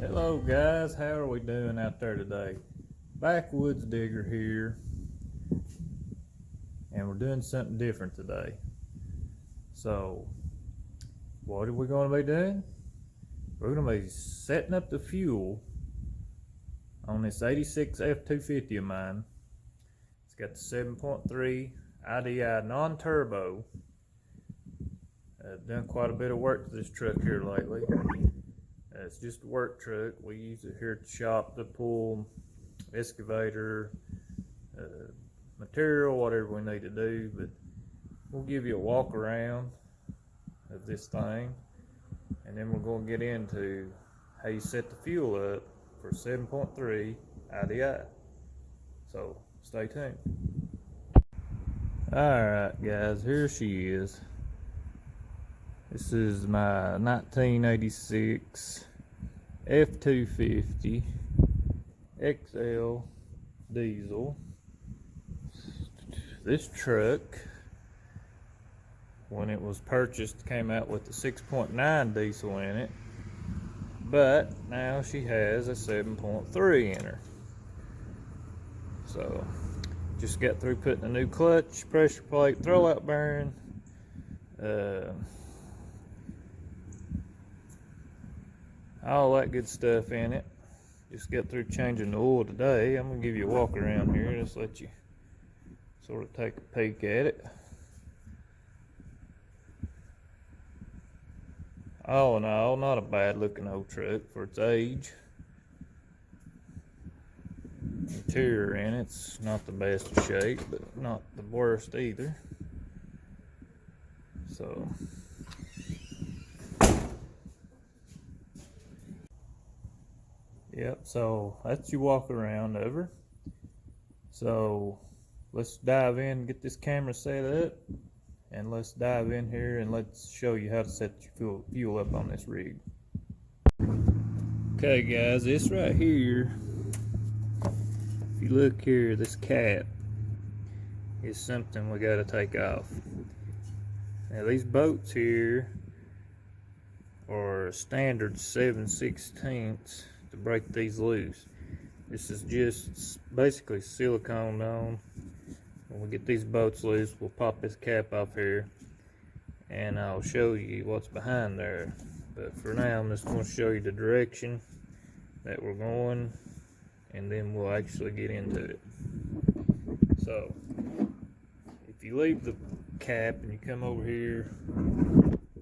Hello guys, how are we doing out there today? Backwoods Digger here, and we're doing something different today. So, what are we going to be doing? We're going to be setting up the fuel on this 86 F250 of mine. It's got the 7.3 IDI non-turbo. I've done quite a bit of work to this truck here lately. It's just a work truck. We use it here at the shop to pull excavator, material, whatever we need to do. But we'll give you a walk around of this thing, and then we're going to get into how you set the fuel up for 7.3 IDI. So stay tuned. Alright guys, here she is. This is my 1986 F250 XL diesel. This truck, when it was purchased, came out with the 6.9 diesel in it, but now she has a 7.3 in her. So just got through putting a new clutch, pressure plate, throwout bearing, all that good stuff in it. Just got through changing the oil today. I'm gonna give you a walk around here, just let you sort of take a peek at it. All in all, not a bad looking old truck for its age. Interior in it's not the best of shape, but not the worst either. So yep, so that's your walk around of her. So let's dive in and get this camera set up, and let's dive in here and let's show you how to set your fuel up on this rig. Okay guys, this right here, if you look here, this cap is something we got to take off. Now these bolts here are standard 7/16 to break these loose. This is just basically silicone on. When we get these bolts loose, we'll pop this cap off here and I'll show you what's behind there. But for now, I'm just going to show you the direction that we're going, and then we'll actually get into it. So if you leave the cap and you come over here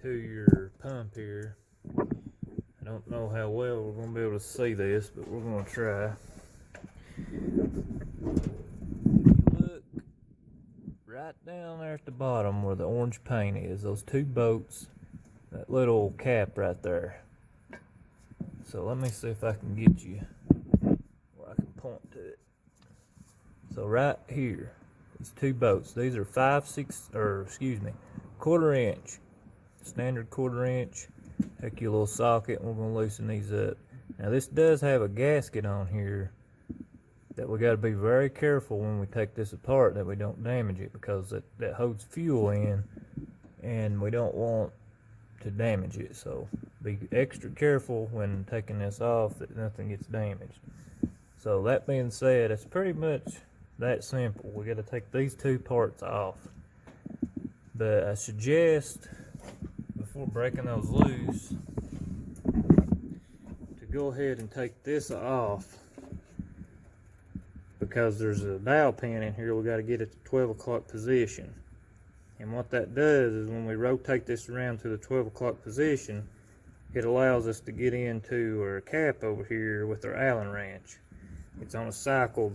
to your pump here, I don't know how well we're going to be able to see this, but we're going to try. Look right down there at the bottom where the orange paint is, those two bolts, that little cap right there. So let me see if I can get you where I can point to it. So right here, these two bolts, these are 1/4 inch, standard 1/4 inch. Take your little socket and we're going to loosen these up. Now this does have a gasket on here that we got to be very careful when we take this apart that we don't damage it, because that holds fuel in and we don't want to damage it. So be extra careful when taking this off that nothing gets damaged. So that being said, it's pretty much that simple. We got to take these two parts off. But I suggest, before breaking those loose, to go ahead and take this off, because there's a dial pin in here we got to get at the 12 o'clock position. And what that does is when we rotate this around to the 12 o'clock position, it allows us to get into our cap over here with our Allen wrench. It's on a cycle,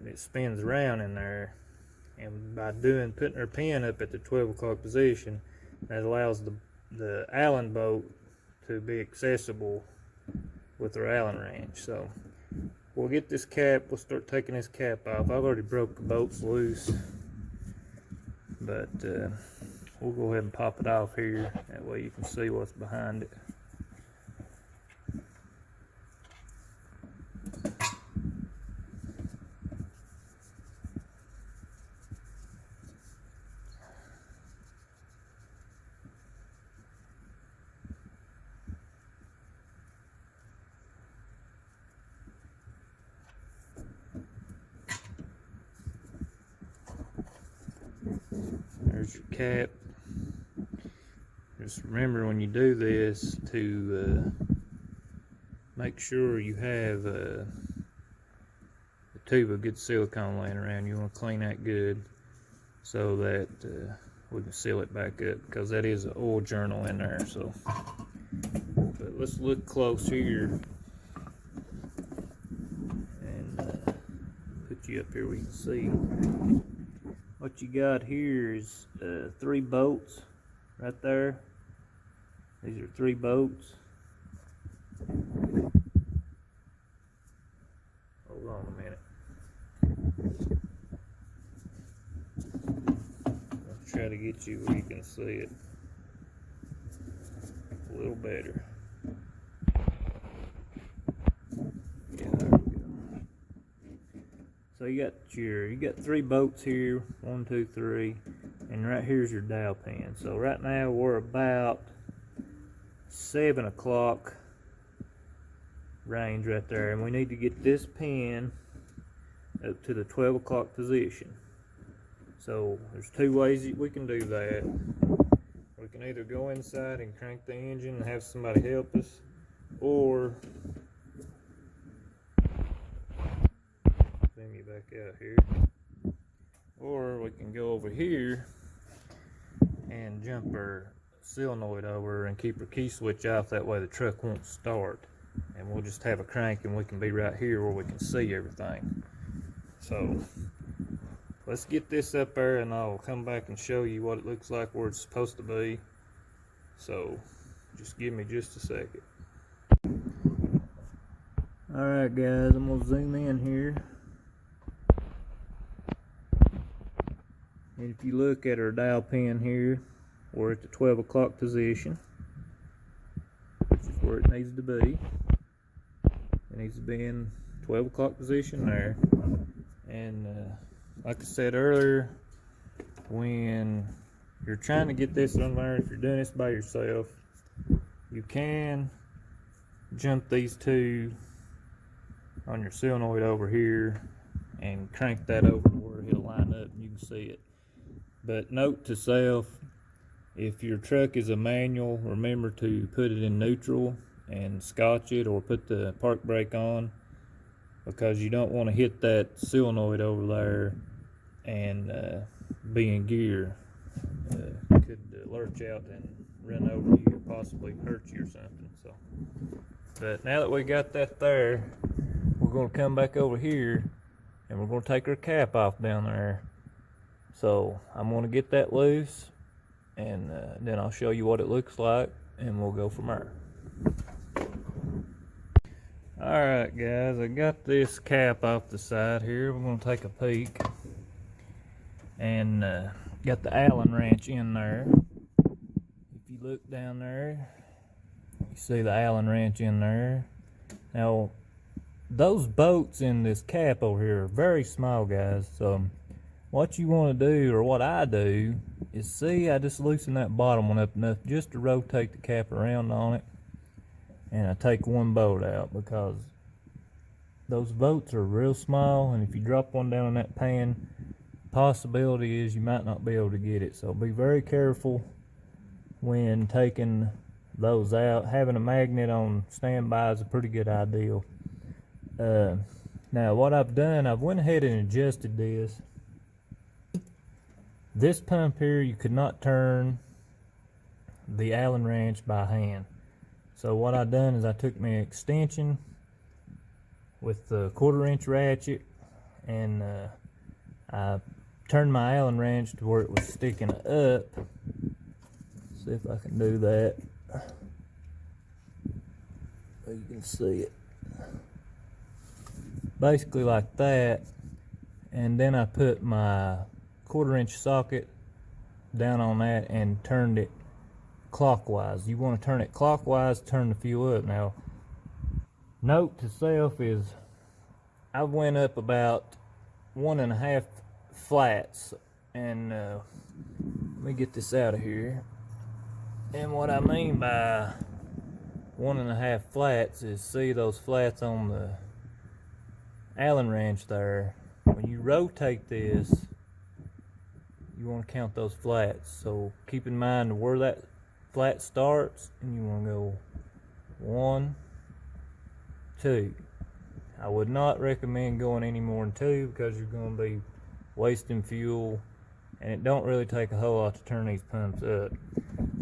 it spins around in there, and by putting our pin up at the 12 o'clock position, that allows the Allen bolt to be accessible with our Allen wrench. So we'll get this cap, we'll start taking this cap off. I've already broke the bolts loose, but we'll go ahead and pop it off here, that way you can see what's behind it. cap. Just remember when you do this to make sure you have a tube of good silicone laying around. You want to clean that good so that we can seal it back up, because that is an oil journal in there. So, but let's look close here and put you up here where you can see. What you got here is 3 bolts right there. These are 3 bolts. Hold on a minute. I'll try to get you where you can see it a little better. Yeah, there we go. So you got 3 bolts here, 1, 2, 3, and right here's your dowel pin. So right now we're about 7 o'clock range right there, and we need to get this pin up to the 12 o'clock position. So there's 2 ways we can do that. We can either go inside and crank the engine and have somebody help us, or zoom you back out here, or we can go over here and jump our solenoid over and keep our key switch off. That way the truck won't start, and we'll just have a crank and we can be right here where we can see everything. So let's get this up there and I'll come back and show you what it looks like where it's supposed to be. So just give me just a second. Alright guys, I'm going to zoom in here. And if you look at our dial pin here, we're at the 12 o'clock position, which is where it needs to be. It needs to be in 12 o'clock position there. And like I said earlier, when you're trying to get this on there, if you're doing this by yourself, you can jump these 2 on your solenoid over here and crank that over to where it'll line up and you can see it. But note to self, if your truck is a manual, remember to put it in neutral and scotch it, or put the park brake on, because you don't want to hit that solenoid over there and be in gear. Could lurch out and run over you or possibly hurt you or something. So, but now that we got that there, we're going to come back over here and we're going to take our cap off down there. So I'm going to get that loose, and then I'll show you what it looks like, and we'll go from there. Alright guys, I got this cap off the side here. We're going to take a peek, and got the Allen wrench in there. If you look down there, you see the Allen wrench in there. Now those bolts in this cap over here are very small, guys. So what you want to do, or what I do, is see, I just loosen that bottom one up enough just to rotate the cap around on it, and I take one bolt out, because those bolts are real small, and if you drop one down in that pan, possibility is you might not be able to get it. So be very careful when taking those out. Having a magnet on standby is a pretty good idea. Now what I've done, I've went ahead and adjusted this. This pump here, you could not turn the Allen wrench by hand. So what I done is I took my extension with the 1/4 inch ratchet, and I turned my Allen wrench to where it was sticking up. See if I can do that. So you can see it. Basically like that. And then I put my 1/4 inch socket down on that and turned it clockwise. You want to turn it clockwise, turn the fuel up. Now, note to self is I went up about 1.5 flats, and let me get this out of here. And what I mean by 1.5 flats is, see those flats on the Allen wrench there? When you rotate this, you want to count those flats. So keep in mind where that flat starts, and you want to go 1, 2. I would not recommend going any more than 2 because you're going to be wasting fuel, and it don't really take a whole lot to turn these pumps up.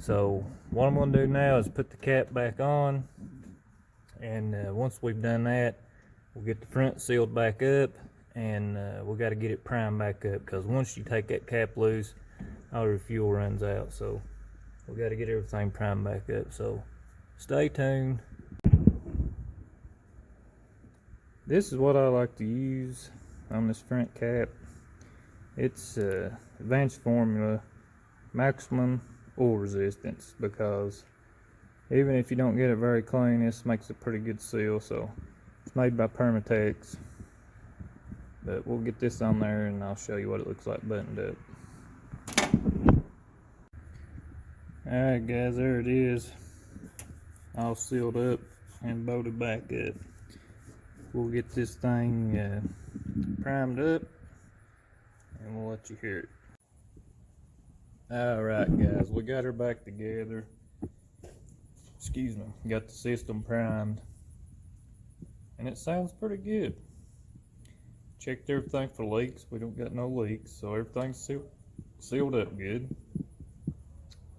So what I'm going to do now is put the cap back on, and once we've done that, we'll get the front sealed back up, and we got to get it primed back up, because once you take that cap loose, all your fuel runs out. So we got to get everything primed back up. So stay tuned. This is what I like to use on this front cap. It's Advanced Formula Maximum Oil Resistance, because even if you don't get it very clean, this makes a pretty good seal. So it's made by Permatex, but we'll get this on there and I'll show you what it looks like buttoned up. Alright guys, there it is, all sealed up and bolted back up. We'll get this thing primed up and we'll let you hear it. Alright guys, we got her back together. Excuse me, got the system primed, and it sounds pretty good. Checked everything for leaks. We don't got no leaks, so everything's sealed up good.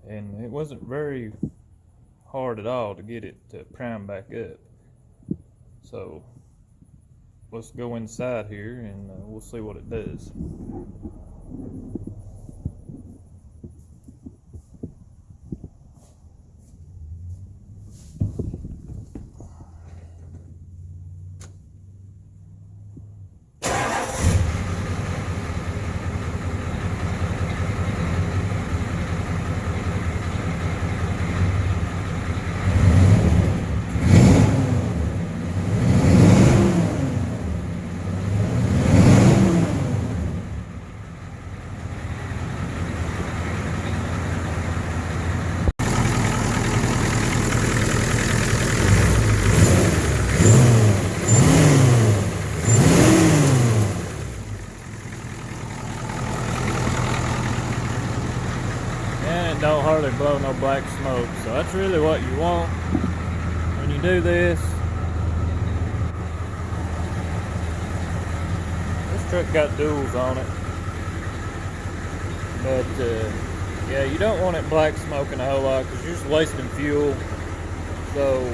And it wasn't very hard at all to get it primed back up. So let's go inside here and we'll see what it does. Don't hardly blow no black smoke, so that's really what you want when you do this. This truck got duals on it, but yeah, you don't want it black smoking a whole lot because you're just wasting fuel. So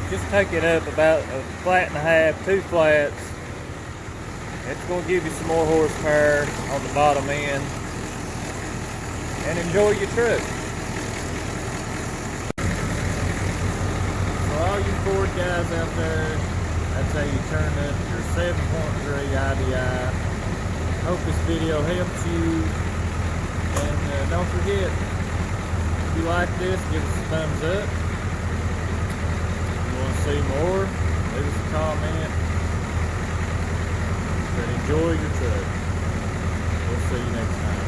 just take it up about a flat and a half, 2 flats. It's going to give you some more horsepower on the bottom end, and enjoy your truck. For all you Ford guys out there, that's how you turn up your 7.3 IDI. Hope this video helps you, and don't forget, if you like this, give us a thumbs up. If you want to see more, leave us a comment. But enjoy your truck. We'll see you next time.